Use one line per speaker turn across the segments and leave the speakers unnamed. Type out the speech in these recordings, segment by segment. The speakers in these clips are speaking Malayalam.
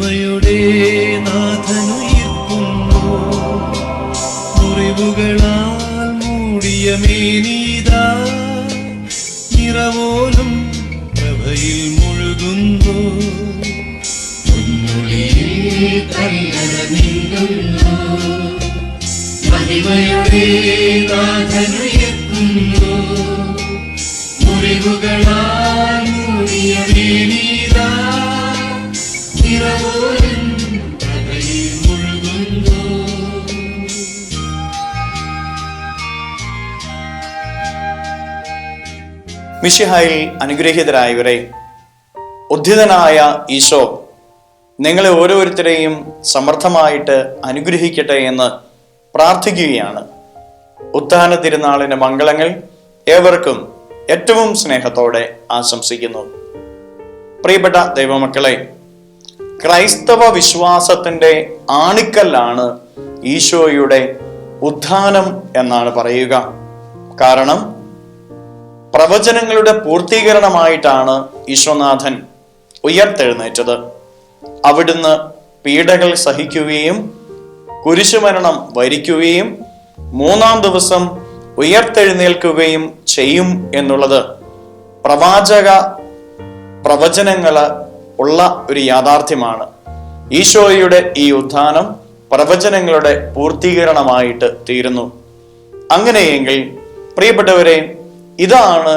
മഹിമയുടെ നാഥനുയർക്കുന്നു. മുറിവുകളാൽ മൂടിയ മേനീതാ നിറവോലും പ്രഭയിൽ മുഴുകുന്നു. പൊന്നൊളിയിൽ കല്ലറ നീങ്ങുന്നു. മഹിമയുടെ നാഥനുയർക്കുന്നു. മുറിവുകളാൽ മൂടിയ മേനീതാ നിറവോലും പ്രഭയിൽ മുഴുകുന്നു.
മിശിഹായിൽ അനുഗ്രഹീതരായവരെ, ഉദ്ധിതനായ ഈശോ നിങ്ങളെ ഓരോരുത്തരെയും സമർത്ഥമായിട്ട് അനുഗ്രഹിക്കട്ടെ എന്ന് പ്രാർത്ഥിക്കുകയാണ്. ഉത്ഥാന തിരുനാളിന്റെ മംഗളങ്ങൾ ഏവർക്കും ഏറ്റവും സ്നേഹത്തോടെ ആശംസിക്കുന്നു. പ്രിയപ്പെട്ട ദൈവമക്കളെ, ക്രൈസ്തവ വിശ്വാസത്തിന്റെ ആണിക്കല്ലാണ് ഈശോയുടെ ഉത്ഥാനം എന്നാണ് പറയുക. കാരണം പ്രവചനങ്ങളുടെ പൂർത്തീകരണമായിട്ടാണ് ഈശോനാഥൻ ഉയർത്തെഴുന്നേറ്റത്. അവിടുന്ന് പീഡകൾ സഹിക്കുകയും കുരിശുമരണം വരിക്കുകയും 3-ാം ദിവസം ഉയർത്തെഴുന്നേൽക്കുകയും ചെയ്യും എന്നുള്ളത് പ്രവചനങ്ങള് ഉള്ള ഒരു യാഥാർത്ഥ്യമാണ്. ഈശോയുടെ ഈ ഉത്ഥാനം പ്രവചനങ്ങളുടെ പൂർത്തീകരണമായിട്ട് തീരുന്നു. അങ്ങനെയെങ്കിൽ പ്രിയപ്പെട്ടവരെ, ഇതാണ്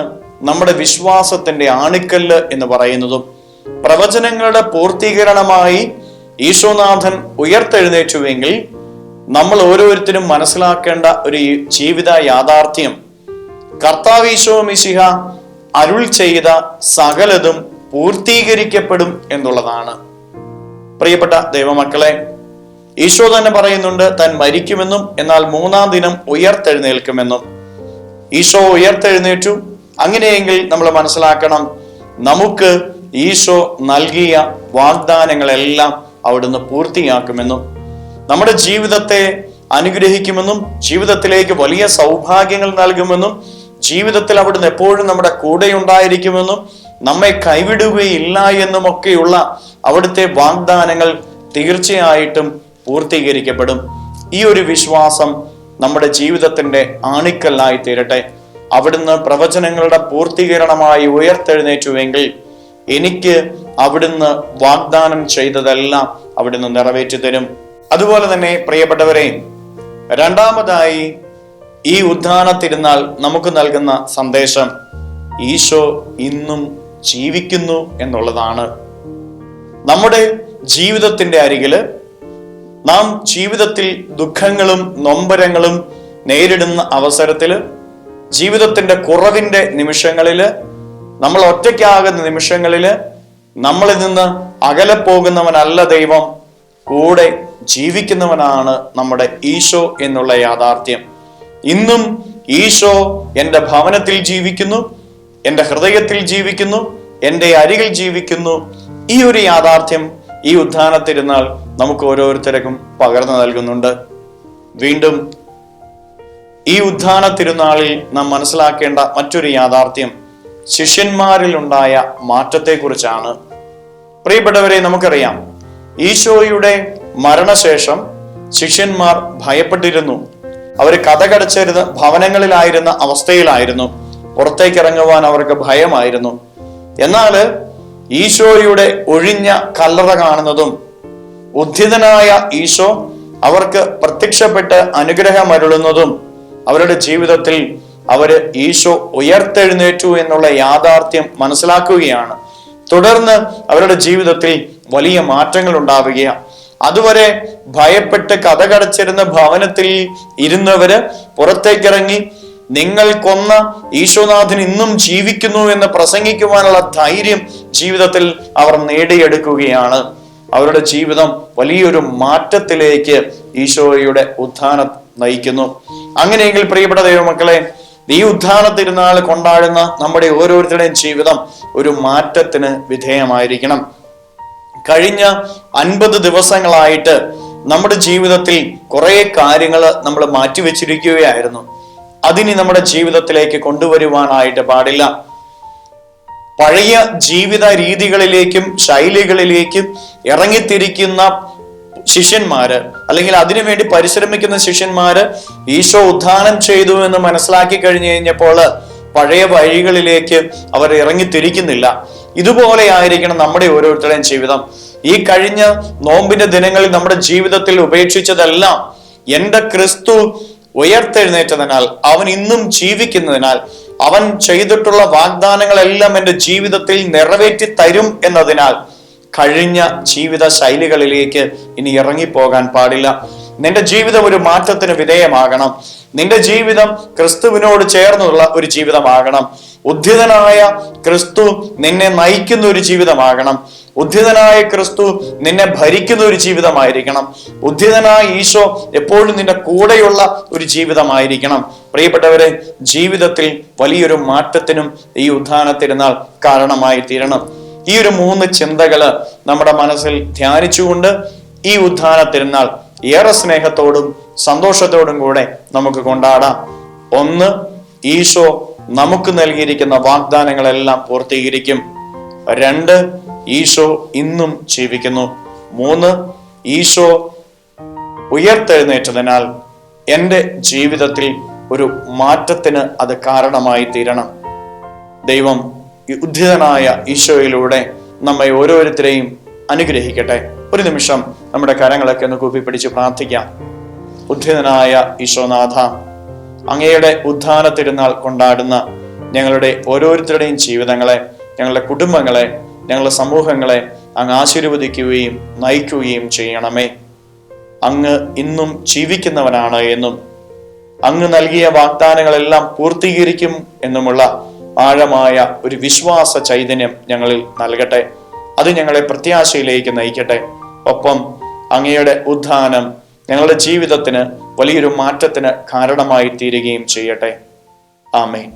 നമ്മുടെ വിശ്വാസത്തിന്റെ ആണിക്കല്ല് എന്ന് പറയുന്നതും. പ്രവചനങ്ങളുടെ പൂർത്തീകരണമായി ഈശോനാഥൻ ഉയർത്തെഴുന്നേറ്റുവെങ്കിൽ നമ്മൾ ഓരോരുത്തരും മനസ്സിലാക്കേണ്ട ഒരു ജീവിത യാഥാർത്ഥ്യം, കർത്താവ് ഈശോ മിശിഹ അരുൾ ചെയ്ത സകലതും പൂർത്തീകരിക്കപ്പെടും എന്നുള്ളതാണ്. പ്രിയപ്പെട്ട ദൈവമക്കളെ, ഈശോ തന്നെ പറയുന്നുണ്ട് താൻ മരിക്കുമെന്നും എന്നാൽ 3-ാം ദിനം ഉയർത്തെഴുന്നേൽക്കുമെന്നും. ഈശോ ഉയർത്തെഴുന്നേറ്റു. അങ്ങനെയെങ്കിൽ നമ്മൾ മനസ്സിലാക്കണം, നമുക്ക് ഈശോ നൽകിയ വാഗ്ദാനങ്ങളെല്ലാം അവിടുന്ന് പൂർത്തിയാക്കുമെന്നും നമ്മുടെ ജീവിതത്തെ അനുഗ്രഹിക്കുമെന്നും ജീവിതത്തിലേക്ക് വലിയ സൗഭാഗ്യങ്ങൾ നൽകുമെന്നും ജീവിതത്തിൽ അവിടുന്ന് എപ്പോഴും നമ്മുടെ കൂടെ ഉണ്ടായിരിക്കുമെന്നും നമ്മെ കൈവിടുകയില്ല എന്നുമൊക്കെയുള്ള അവിടുത്തെ വാഗ്ദാനങ്ങൾ തീർച്ചയായിട്ടും പൂർത്തീകരിക്കപ്പെടും. ഈ ഒരു വിശ്വാസം നമ്മുടെ ജീവിതത്തിന്റെ ആണിക്കല്ലായി തീരട്ടെ. അവിടുന്ന് പ്രവചനങ്ങളുടെ പൂർത്തീകരണമായി ഉയർത്തെഴുന്നേറ്റുവെങ്കിൽ എനിക്ക് അവിടുന്ന് വാഗ്ദാനം ചെയ്തതെല്ലാം അവിടുന്ന് നിറവേറ്റി തരും. അതുപോലെ തന്നെ പ്രിയപ്പെട്ടവരെ, രണ്ടാമതായി ഈ ഉത്ഥാന തിരുനാൾ നമുക്ക് നൽകുന്ന സന്ദേശം ഈശോ ഇന്നും ജീവിക്കുന്നു എന്നുള്ളതാണ്. നമ്മുടെ ജീവിതത്തിന്റെ അരികില് നാം ജീവിതത്തിൽ ദുഃഖങ്ങളും നൊമ്പരങ്ങളും നേരിടുന്ന അവസരത്തില്, ജീവിതത്തിന്റെ കുറവിന്റെ നിമിഷങ്ങളില്, നമ്മൾ ഒറ്റയ്ക്കാകുന്ന നിമിഷങ്ങളില് നമ്മളിൽ നിന്ന് അകലെ പോകുന്നവനല്ല ദൈവം, കൂടെ ജീവിക്കുന്നവനാണ് നമ്മുടെ ഈശോ എന്നുള്ള യാഥാർത്ഥ്യം. ഇന്നും ഈശോ എൻ്റെ ഭവനത്തിൽ ജീവിക്കുന്നു, എൻ്റെ ഹൃദയത്തിൽ ജീവിക്കുന്നു, എൻ്റെ അരികിൽ ജീവിക്കുന്നു. ഈ ഒരു യാഥാർത്ഥ്യം ഈ ഉത്ഥാന തിരുനാൾ നമുക്ക് ഓരോരുത്തർക്കും പകർന്നു നൽകുന്നുണ്ട്. വീണ്ടും ഈ ഉത്ഥാന തിരുനാളിൽ നാം മനസ്സിലാക്കേണ്ട മറ്റൊരു യാഥാർത്ഥ്യം ശിഷ്യന്മാരിൽ ഉണ്ടായ മാറ്റത്തെക്കുറിച്ചാണ്. പ്രിയപ്പെട്ടവരെ, നമുക്കറിയാം ഈശോയുടെ മരണശേഷം ശിഷ്യന്മാർ ഭയപ്പെട്ടിരുന്നു. അവർ കതകടച്ചിരുന്ന ഭവനങ്ങളിലായിരുന്ന അവസ്ഥയിലായിരുന്നു. പുറത്തേക്ക് ഇറങ്ങുവാൻ അവർക്ക് ഭയമായിരുന്നു. എന്നാൽ ഈശോയുടെ ഒഴിഞ്ഞ കല്ലറ കാണുന്നതും ഉദ്ധിതനായ ഈശോ അവർക്ക് പ്രത്യക്ഷപ്പെട്ട് അനുഗ്രഹമരുളുന്നതും അവരുടെ ജീവിതത്തിൽ അവര് ഈശോ ഉയർത്തെഴുന്നേറ്റു എന്നുള്ള യാഥാർത്ഥ്യം മനസ്സിലാക്കുകയാണ്. തുടർന്ന് അവരുടെ ജീവിതത്തിൽ വലിയ മാറ്റങ്ങൾ ഉണ്ടാവുകയാണ്. അതുവരെ ഭയപ്പെട്ട് കതകടച്ചിരുന്ന ഭവനത്തിൽ ഇരുന്നവര് പുറത്തേക്കിറങ്ങി നിങ്ങൾ കൊന്ന ഈശോനാഥൻ ഇന്നും ജീവിക്കുന്നു എന്ന് പ്രസംഗിക്കുവാനുള്ള ധൈര്യം ജീവിതത്തിൽ അവർ നേടിയെടുക്കുകയാണ്. അവരുടെ ജീവിതം വലിയൊരു മാറ്റത്തിലേക്ക് ഈശോയുടെ ഉത്ഥാനം നയിക്കുന്നു. അങ്ങനെയെങ്കിൽ പ്രിയപ്പെട്ട ദൈവമക്കളെ, ഈ ഉത്ഥാന തിരുനാൾ കൊണ്ടാടുന്ന നമ്മുടെ ഓരോരുത്തരുടെയും ജീവിതം ഒരു മാറ്റത്തിന് വിധേയമായിരിക്കണം. കഴിഞ്ഞ 50 ദിവസങ്ങളായിട്ട് നമ്മുടെ ജീവിതത്തിൽ കുറെ കാര്യങ്ങൾ നമ്മൾ മാറ്റിവെച്ചിരിക്കുകയായിരുന്നു. അതിനി നമ്മുടെ ജീവിതത്തിലേക്ക് കൊണ്ടുവരുവാനായിട്ട് പാടില്ല. പഴയ ജീവിത രീതികളിലേക്കും ശൈലികളിലേക്കും ഇറങ്ങിത്തിരിക്കുന്ന ശിഷ്യന്മാര്, അല്ലെങ്കിൽ അതിനുവേണ്ടി പരിശ്രമിക്കുന്ന ശിഷ്യന്മാര് ഈശോ ഉദ്ധാനം ചെയ്തു എന്ന് മനസ്സിലാക്കി കഴിഞ്ഞു കഴിഞ്ഞപ്പോൾ പഴയ വഴികളിലേക്ക് അവർ ഇറങ്ങിത്തിരിക്കുന്നില്ല. ഇതുപോലെ ആയിരിക്കണം നമ്മുടെ ഓരോരുത്തരുടെയും ജീവിതം. ഈ കഴിഞ്ഞ നോമ്പിന്റെ ദിനങ്ങളിൽ നമ്മുടെ ജീവിതത്തിൽ ഉപേക്ഷിച്ചതെല്ലാം എന്റെ ക്രിസ്തു ഉയർത്തെഴുന്നേറ്റതിനാൽ, അവൻ ഇന്നും ജീവിക്കുന്നതിനാൽ, അവൻ ചെയ്തിട്ടുള്ള വാഗ്ദാനങ്ങളെല്ലാം എൻ്റെ ജീവിതത്തിൽ നിറവേറ്റി തരും എന്നതിനാൽ കഴിഞ്ഞ ജീവിത ശൈലികളിലേക്ക് ഇനി ഇറങ്ങിപ്പോകാൻ പാടില്ല. നിന്റെ ജീവിതം ഒരു മാറ്റത്തിന് വിധേയമാകണം. നിന്റെ ജീവിതം ക്രിസ്തുവിനോട് ചേർന്നുള്ള ഒരു ജീവിതമാകണം. ഉദ്ധിതനായ ക്രിസ്തു നിന്നെ നയിക്കുന്ന ഒരു ജീവിതമാകണം. ഉദ്ധിതനായ ക്രിസ്തു നിന്നെ ഭരിക്കുന്ന ഒരു ജീവിതമായിരിക്കണം. ഉദ്ധിതനായ ഈശോ എപ്പോഴും നിന്റെ കൂടെയുള്ള ഒരു ജീവിതമായിരിക്കണം. പ്രിയപ്പെട്ടവരെ, ജീവിതത്തിൽ വലിയൊരു മാറ്റത്തിനും ഈ ഉദ്ധാന തിരുനാൾ കാരണമായി തീരണം. ഈ ഒരു 3 ചിന്തകള് നമ്മുടെ മനസ്സിൽ ധ്യാനിച്ചുകൊണ്ട് ഈ ഉദ്ധാന തിരുനാൾ ഏറെ സ്നേഹത്തോടും സന്തോഷത്തോടും കൂടെ നമുക്ക് കൊണ്ടാടാം. 1, ഈശോ നമുക്ക് നൽകിയിരിക്കുന്ന വാഗ്ദാനങ്ങളെല്ലാം പൂർത്തീകരിക്കും. 2, ഈശോ ഇന്നും ജീവിക്കുന്നു. 3, ഈശോ ഉയർത്തെഴുന്നേറ്റതിനാൽ എൻ്റെ ജീവിതത്തിൽ ഒരു മാറ്റത്തിന് അത് കാരണമായി തീരണം. ദൈവം ഉദ്ധിതനായ ഈശോയിലൂടെ നമ്മെ ഓരോരുത്തരെയും അനുഗ്രഹിക്കട്ടെ. ഒരു നിമിഷം നമ്മുടെ കരങ്ങളൊക്കെ ഒന്ന് കൂപ്പിപ്പിടിച്ച് പ്രാർത്ഥിക്കാം. ഉദ്ധിതനായ ഈശോനാഥ, അങ്ങയുടെ ഉദ്ധാന തിരുനാൾ കൊണ്ടാടുന്ന ഞങ്ങളുടെ ഓരോരുത്തരുടെയും ജീവിതങ്ങളെ, ഞങ്ങളുടെ കുടുംബങ്ങളെ, ഞങ്ങളുടെ സമൂഹങ്ങളെ അങ്ങ് ആശീർവദിക്കുകയും നയിക്കുകയും ചെയ്യണമേ. അങ്ങ് ഇന്നും ജീവിക്കുന്നവനാണ് എന്നും അങ്ങ് നൽകിയ വാഗ്ദാനങ്ങളെല്ലാം പൂർത്തീകരിക്കും എന്നുമുള്ള ആഴമായ ഒരു വിശ്വാസ ചൈതന്യം ഞങ്ങളിൽ നൽകട്ടെ. അത് ഞങ്ങളെ പ്രത്യാശയിലേക്ക് നയിക്കട്ടെ. ഒപ്പം അങ്ങയുടെ ഉദ്ധാനം ഞങ്ങളുടെ ജീവിതത്തിന് വലിയൊരു മാറ്റത്തിന് കാരണമായി തീരുകയും ചെയ്യട്ടെ. ആമേൻ.